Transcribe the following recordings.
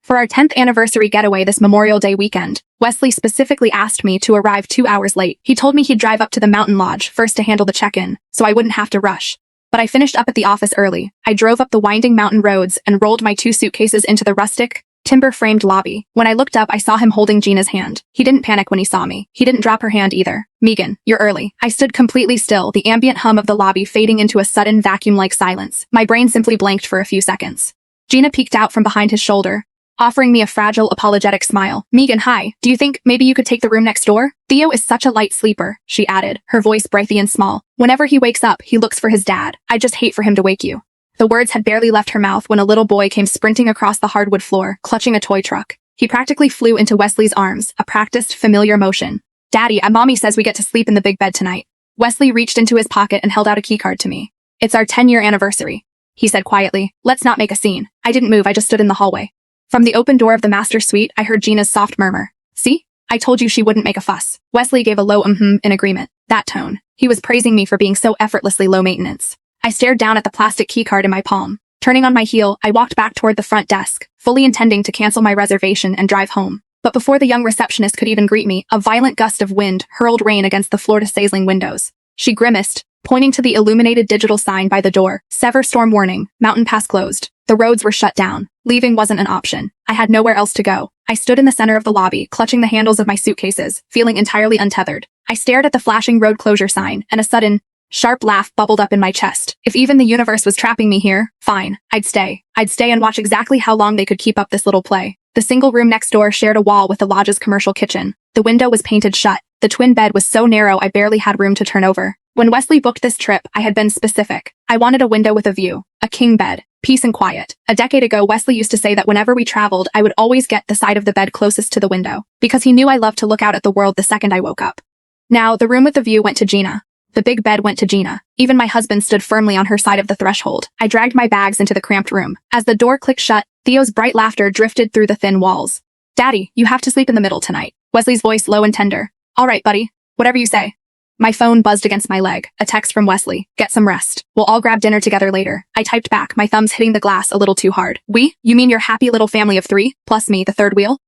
For our 10th anniversary getaway this Memorial Day weekend, Wesley specifically asked me to arrive 2 hours late. He told me he'd drive up to the mountain lodge first to handle the check-in, so I wouldn't have to rush. But I finished up at the office early. I drove up the winding mountain roads and rolled my 2 suitcases into the rustic, timber-framed lobby. When I looked up, I saw him holding Gina's hand. He didn't panic when he saw me. He didn't drop her hand either. "Megan, you're early." I stood completely still, the ambient hum of the lobby fading into a sudden vacuum-like silence. My brain simply blanked for a few seconds. Gina peeked out from behind his shoulder, offering me a fragile, apologetic smile. "Megan, hi. Do you think maybe you could take the room next door? Theo is such a light sleeper," she added, her voice breathy and small. "Whenever he wakes up, he looks for his dad. I just hate for him to wake you." The words had barely left her mouth when a little boy came sprinting across the hardwood floor, clutching a toy truck. He practically flew into Wesley's arms, a practiced, familiar motion. "Daddy, Mommy says we get to sleep in the big bed tonight." Wesley reached into his pocket and held out a keycard to me. "It's our 10-year anniversary," he said quietly. "Let's not make a scene." I didn't move, I just stood in the hallway. From the open door of the master suite, I heard Gina's soft murmur. "See? I told you she wouldn't make a fuss." Wesley gave a low in agreement. That tone. He was praising me for being so effortlessly low maintenance. I stared down at the plastic keycard in my palm. Turning on my heel, I walked back toward the front desk, fully intending to cancel my reservation and drive home. But before the young receptionist could even greet me, a violent gust of wind hurled rain against the floor-to-ceiling windows. She grimaced, pointing to the illuminated digital sign by the door. "Severe storm warning. Mountain pass closed." The roads were shut down. Leaving wasn't an option. I had nowhere else to go. I stood in the center of the lobby, clutching the handles of my suitcases, feeling entirely untethered. I stared at the flashing road closure sign, and a sudden, sharp laugh bubbled up in my chest. If even the universe was trapping me here, fine. I'd stay. I'd stay and watch exactly how long they could keep up this little play. The single room next door shared a wall with the lodge's commercial kitchen. The window was painted shut. The twin bed was so narrow I barely had room to turn over. When Wesley booked this trip, I had been specific. I wanted a window with a view, a king bed, peace and quiet. A decade ago, Wesley used to say that whenever we traveled, I would always get the side of the bed closest to the window, because he knew I loved to look out at the world the second I woke up. Now, the room with the view went to Gina. The big bed went to Gina. Even my husband stood firmly on her side of the threshold. I dragged my bags into the cramped room. As the door clicked shut, Theo's bright laughter drifted through the thin walls. "Daddy, you have to sleep in the middle tonight." Wesley's voice low and tender. "All right, buddy. Whatever you say." My phone buzzed against my leg. A text from Wesley. "Get some rest. We'll all grab dinner together later." I typed back, my thumbs hitting the glass a little too hard. "We? You mean your happy little family of 3, plus me, the third wheel?"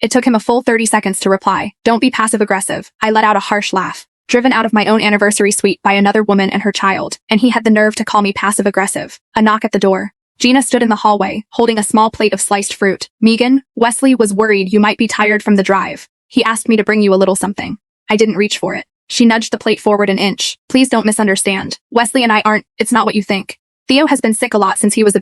It took him a full 30 seconds to reply. "Don't be passive-aggressive." I let out a harsh laugh. Driven out of my own anniversary suite by another woman and her child, and he had the nerve to call me passive-aggressive. A knock at the door. Gina stood in the hallway, holding a small plate of sliced fruit. "Megan, Wesley was worried you might be tired from the drive. He asked me to bring you a little something." I didn't reach for it. She nudged the plate forward an inch. "Please don't misunderstand. Wesley and I aren't, it's not what you think. Theo has been sick a lot since he was a